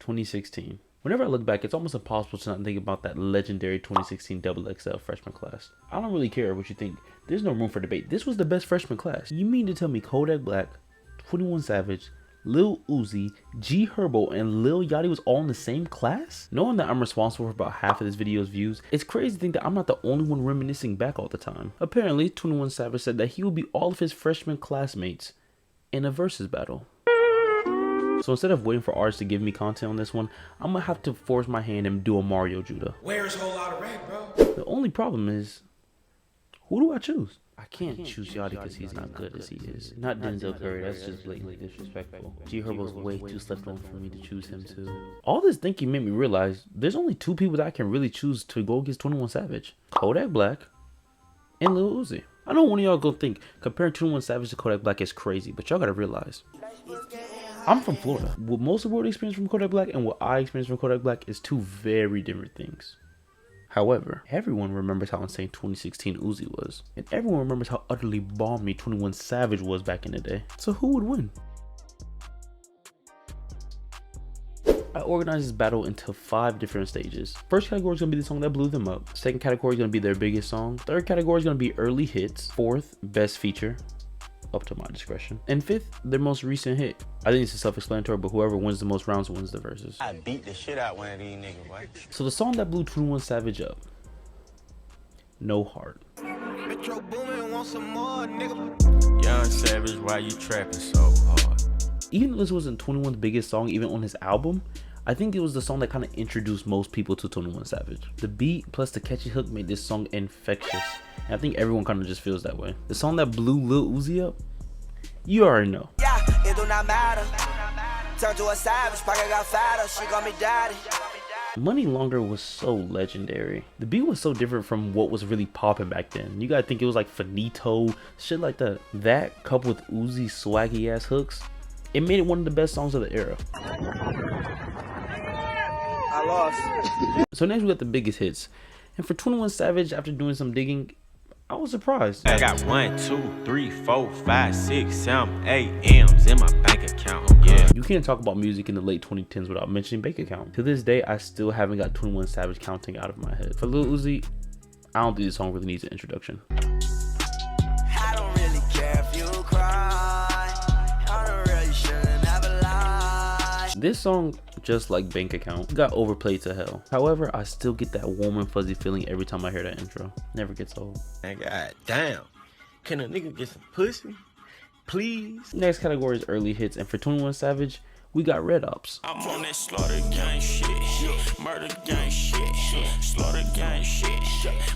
2016. Whenever I look back, it's almost impossible to not think about that legendary 2016 XXL freshman class. I don't really care what you think. There's no room for debate. This was the best freshman class. You mean to tell me Kodak Black, 21 Savage, Lil Uzi, G Herbo, and Lil Yachty was all in the same class? Knowing that I'm responsible for about half of this video's views, it's crazy to think that I'm not the only one reminiscing back all the time. Apparently, 21 Savage said that he would beat all of his freshman classmates in a Verzuz battle. So instead of waiting for artists to give me content on this one, I'm gonna have to force my hand and do a Mario Judah. Where's a whole lot of rap, bro? The only problem is, who do I choose? I can't choose Yachty because he's not good as he is. Not Denzel Curry, that's just blatantly disrespectful. G Herbo's way too slept on for me to choose him too. All this thinking made me realize there's only two people that I can really choose to go against 21 Savage. Kodak Black and Lil Uzi. I know one of y'all gonna think comparing 21 Savage to Kodak Black is crazy, but y'all gotta realize I'm from Florida. What most of the world experienced from Kodak Black and what I experienced from Kodak Black is two very different things. However, everyone remembers how insane 2016 Uzi was, and everyone remembers how utterly balmy 21 Savage was back in the day. So who would win? I organized this battle into 5 different stages. First category is going to be the song that blew them up. Second category is going to be their biggest song. Third category is going to be early hits. Fourth, best feature, up to my discretion. And fifth, their most recent hit. I think this is self-explanatory, but whoever wins the most rounds wins the Verzuz. I beat the shit out one of these niggas, boy. So the song that blew 21 Savage up, No Heart. Metro Boomin want some more, nigga. Young Savage, why you trapping so hard? Even though this wasn't 21's biggest song, even on his album, I think it was the song that kind of introduced most people to 21 Savage. The beat plus the catchy hook made this song infectious, and I think everyone kind of just feels that way. The song that blew Lil Uzi up, you already know. Yeah, it do not matter. Turn to a savage, pocket got fatter, she call me daddy. Money Longer was so legendary. The beat was so different from what was really popping back then. You gotta think it was like Finito, shit like that. That coupled with Uzi's swaggy ass hooks, it made it one of the best songs of the era. I lost. So next we got the biggest hits. And for 21 Savage, after doing some digging, I was surprised. I got 1, 2, 3, 4, 5, 6, 7, 8 M's in my bank account. Yeah. You can't talk about music in the late 2010s without mentioning bank account. To this day, I still haven't got 21 Savage counting out of my head. For Lil Uzi, I don't think this song really needs an introduction. I don't really care if you cry. I don't really shouldn't have a lie. This song, just like Bank Account, got overplayed to hell. However, I still get that warm and fuzzy feeling every time I hear that intro. Never gets old. And god damn, can a nigga get some pussy, please? Next category is early hits, and for 21 Savage, we got Red Ops. I'm on that slaughter gang shit, murder gang shit, slaughter gang shit,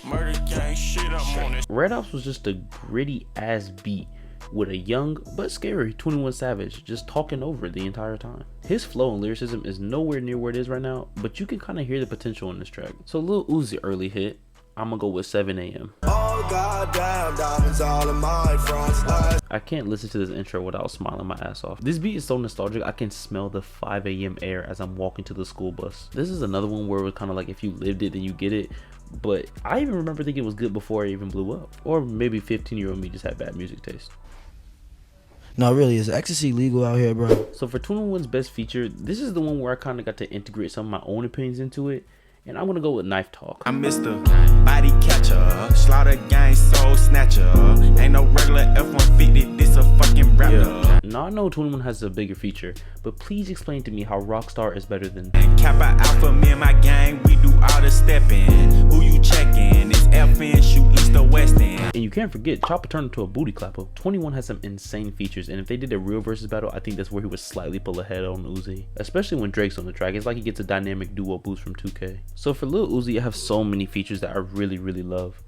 murder gang shit. I'm on it. Red Ops was just a gritty ass beat with a young but scary 21 Savage just talking over it the entire time. His flow and lyricism is nowhere near where it is right now, but you can kind of hear the potential in this track. So Lil Uzi early hit, I'm gonna go with 7 AM. Oh goddamn, diamonds all in my front. I can't listen to this intro without smiling my ass off. This beat is so nostalgic, I can smell the 5 AM air as I'm walking to the school bus. This is another one where it was kind of like if you lived it then you get it, but I even remember thinking it was good before it even blew up. Or maybe 15-year-old me just had bad music taste. No, really, is ecstasy legal out here, bro? So for 21's best feature, this is the one where I kind of got to integrate some of my own opinions into it, and I'm gonna go with Knife Talk. I'm Mr. Body Catcher, Slaughter Gang Soul Snatcher. Ain't no regular F-150, this a fucking rapper. Now I know 21 has a bigger feature, but please explain to me how Rockstar is better than Kappa Alpha, me and my gang, we do all the stepping. Who you checking? It's FN, shoot east or west end. And you can't forget, Chopper turned into a booty clapper. 21 has some insane features, and if they did a real versus battle, I think that's where he would slightly pull ahead on Uzi. Especially when Drake's on the track, it's like he gets a dynamic duo boost from 2K. So for Lil Uzi, I have so many features that I really love,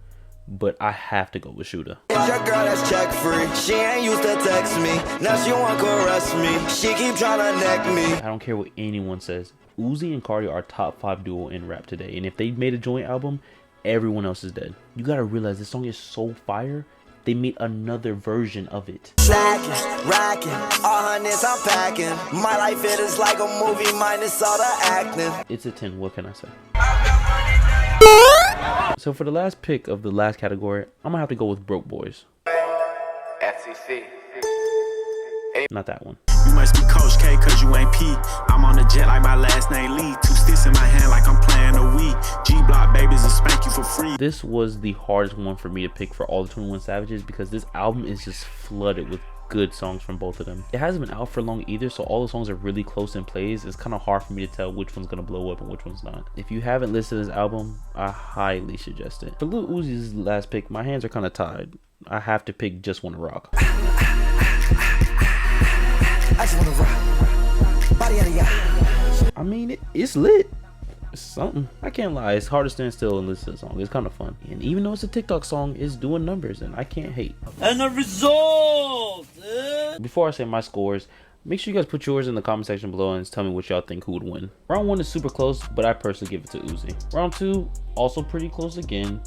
but I have to go with Shooter. Your girl that's check free. She ain't used to text me. Now she want to caress me. She keep trying to neck me. I don't care what anyone says. Uzi and Cardi are top 5 duo in rap today, and if they made a joint album, everyone else is dead. You gotta realize this song is so fire, they made another version of it. Slacking, racking, all hundreds I'm packing. My life it is like a movie minus all the acting. It's a 10, what can I say? So for the last pick of the last category, I'm gonna have to go with Broke Boys. FCC. Not that one. You must be Coach K cause you ain't P. I'm on the jet like my last name can't leave. 2 sticks in my hand like I'm playing a Wii. G-Block babies will spank you for free. This was the hardest one for me to pick for all the 21 Savages because this album is just flooded with good songs from both of them. It hasn't been out for long either, so all the songs are really close in plays. It's kind of hard for me to tell which one's gonna blow up and which one's not. If you haven't listened to this album, I highly suggest it. For Lil Uzi's last pick, my hands are kind of tied. I have to pick Just Wanna Rock. I just wanna rock. Body out of ya. I mean, it's lit. It's something. I can't lie, it's hard to stand still and listen to the song. It's kind of fun. And even though it's a TikTok song, it's doing numbers and I can't hate. And the result! Before I say my scores, make sure you guys put yours in the comment section below and tell me what y'all think who would win. Round 1 is super close, but I personally give it to Uzi. Round 2, also pretty close again,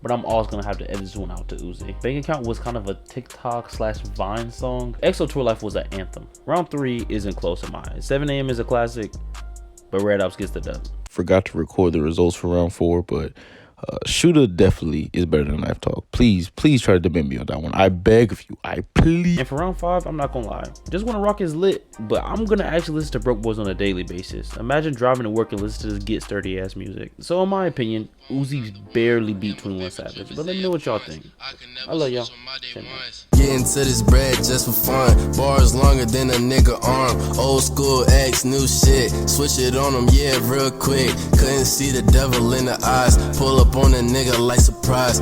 but I'm always gonna have to edit this one out to Uzi. Bank Account was kind of a TikTok / Vine song. EXO Tour Life was an anthem. Round 3 isn't close in my eyes. 7 AM is a classic, but Red Ops gets the dub. Forgot to record the results for round 4, but Shooter definitely is better than Knife Talk. Please try to debate me on that one. I beg of you. I please. And for round 5, I'm not gonna lie. Just Wanna Rock is lit, but I'm gonna actually listen to Broke Boys on a daily basis. Imagine driving to work and listening to this get sturdy ass music. So in my opinion, Uzi's barely beat 21 Savage, but let me know what y'all think. I love y'all. Getting to this bread just for fun. Bars longer than a nigga arm. Old school X, new shit. Switch it on them, yeah, real quick. Couldn't see the devil in the eyes. Pull up on a nigga like surprise.